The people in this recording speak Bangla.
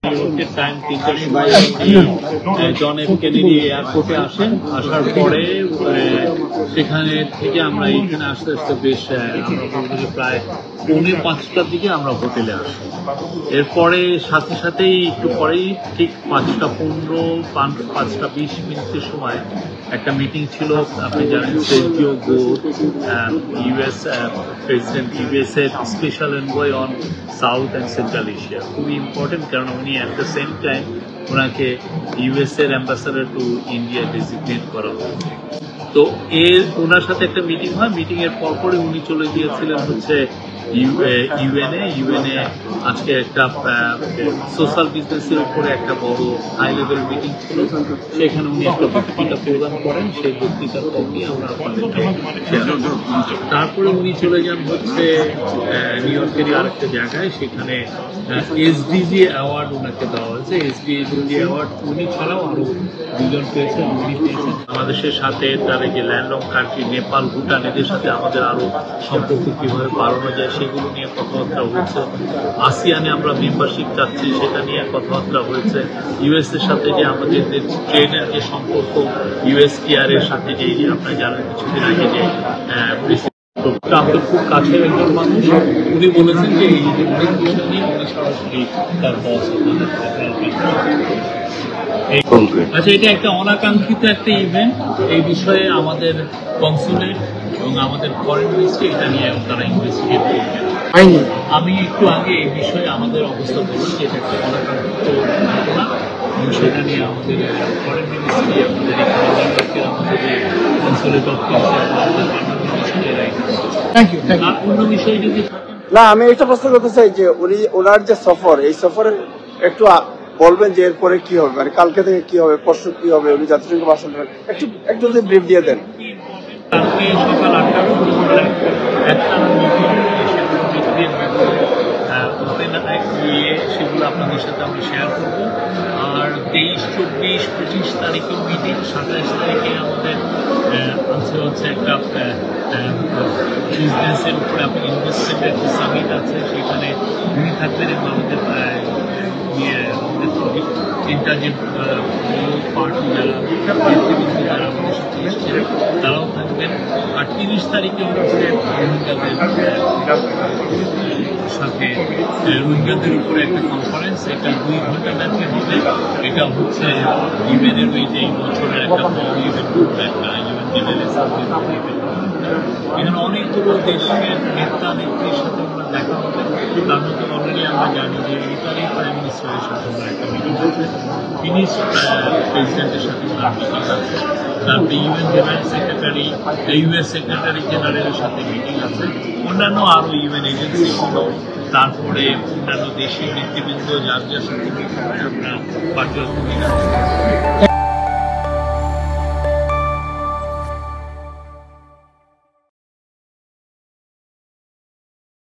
নিউইয়র্কের টাইম 3টার সময় জন এফ কেনেডি এয়ারপোর্টে আসেন। আসার পরে সেখানে থেকে আমরা এইখানে আস্তে আস্তে বেশ আমরা প্রায় 4:45টার দিকে আমরা হোটেলে আসি। এরপরে সাথে সাথেই একটু পরেই ঠিক 5:15 5:20 সময় একটা মিটিং ছিল। আপনি জানেন সের্জিও গোর, ইউএস প্রেসিডেন্ট, ইউএস এর special envoy on south and central Asia, খুবই ইম্পর্টেন্ট কারণ উনি অ্যাট দ্য সেম টাইম ওনাকে ইউএস এর অ্যাম্বাসাডার টু ইন্ডিয়া ডেজিগনেট করা হয়। তো ওনার সাথে একটা মিটিং হয়। মিটিং এর পরপরই উনি চলে গিয়েছিলেন হচ্ছে ইউএনএ আজকে একটা সোশ্যাল বিজনেসের উপরে একটা বড় হাই লেভেল মিটিং ছিল। সেখানে উনি একটা বক্তৃতা প্রদান করেন। সেই বক্তৃতার কপি আমরা তারপরে উনি চলে যান হচ্ছে নিউ ইয়র্কেরই আরেকটা জায়গায়, সেখানে এসডিজি অ্যাওয়ার্ড ওনাকে দেওয়া হয়েছে। এসডিজি অ্যাওয়ার্ড উনি ছাড়াও আরো দুজন পেয়েছেন। উনি পেয়েছেন বাংলাদেশের সাথে তার যে ল্যান্ডলক কান্ট্রি নেপাল, ভুটান, এদের সাথে আমাদের আরো সম্পর্ক কিভাবে বাড়ানো যায় সেগুলো নিয়ে কথাবার্তা হয়েছে। আসিয়ানে আমরা মেম্বারশিপ চাচ্ছি সেটা নিয়ে কথাবার্তা হয়েছে। ইউএস এর সাথে যে আমাদের ট্রেডের যে সম্পর্ক, ইউএস কেয়ার এর সাথে যে আপনারা জানেন কিছুদিন আগে যে ট্রাম্পের খুব কাছের একজন মানুষ, উনি বলেছেন যে এই অনেক বিষয় নিয়ে উনি সরাসরি তার বস আচ্ছা, এটা একটা অনাকাঙ্ক্ষিত একটা ইভেন্ট। এই বিষয়ে আমাদের কনসুলেট এবং আমাদের ফরেন মিনিস্ট্রি এটা নিয়ে তারা ইনভেস্টিগেট করবেন। আমি একটু আগে এই বিষয়ে আমাদের অবস্থা বলছি যে এটা একটা অনাকাঙ্ক্ষিত ঘটনা এবং সেটা নিয়ে আমাদের ফরেন মিনিস্ট্রি, আমাদের আমাদের যে কনসুলেট অফিস, আমাদের পার্লামেন্ট মিনিস্ট্রি এরাই। আর অন্য বিষয় যদি না, আমি এটা প্রশ্ন করতে চাই যে উনি ওনার যে সফর, এই সফরে একটু বলবেন যে এরপরে কি হবে, মানে কালকে থেকে কি হবে, পরশু কি হবে, উনি জাতিসংঘ ভাষণ দেবেন, একটু যদি ব্রিফ দিয়ে দেন। কালকে সকাল 8টার সময় একটা সেগুলো আপনাদের সাথে আমরা শেয়ার করবো। আর 23, 24, 25 তারিখের মিটিং, 27 তারিখে আমাদের আছে হচ্ছে একটা বিজনেসের উপরে আপনার ইনভেস্টমেন্টের একটা সামিট আছে। সেখানে উনি থাকবেন এবং আমাদের তিনটা যে পার্টি যারা নেতৃবৃন্দ যারা আমাদের সাথে এসেছেন তারাও থাকবেন। আর 30 তারিখে হচ্ছে রোহিঙ্গাদের উপরে একটা কনফারেন্স, এটা 2 ঘন্টা ব্যাপী হবে। এটা হচ্ছে ইউএনের ওই যে বছরের একটা বড় ইভেন্ট করবে, একটা ইউএন জেনারেল অ্যাসেম্বলি ইভেন্ট। এখানে অনেকগুলো দেশের নেতা নেত্রীর সাথে আমরা দেখা হবে। তার মধ্যে অলরেডি আমরা জানি যে ইতালি প্রাইম মিনিস্টারের সাথে আমরা একটা মিটিং আছে, ফিনিশ প্রেসিডেন্টের সাথে তার মিটিং আছে, তারপরে UN general secretary, US secretary জেনারেলের সাথে মিটিং আছে, অন্যান্য আরো ইউএন এজেন্সিগুলো, তারপরে অন্যান্য দেশীয় নেতৃবৃন্দ যার যার সাথে মিটিং হয় আমরা পার্টিকুলার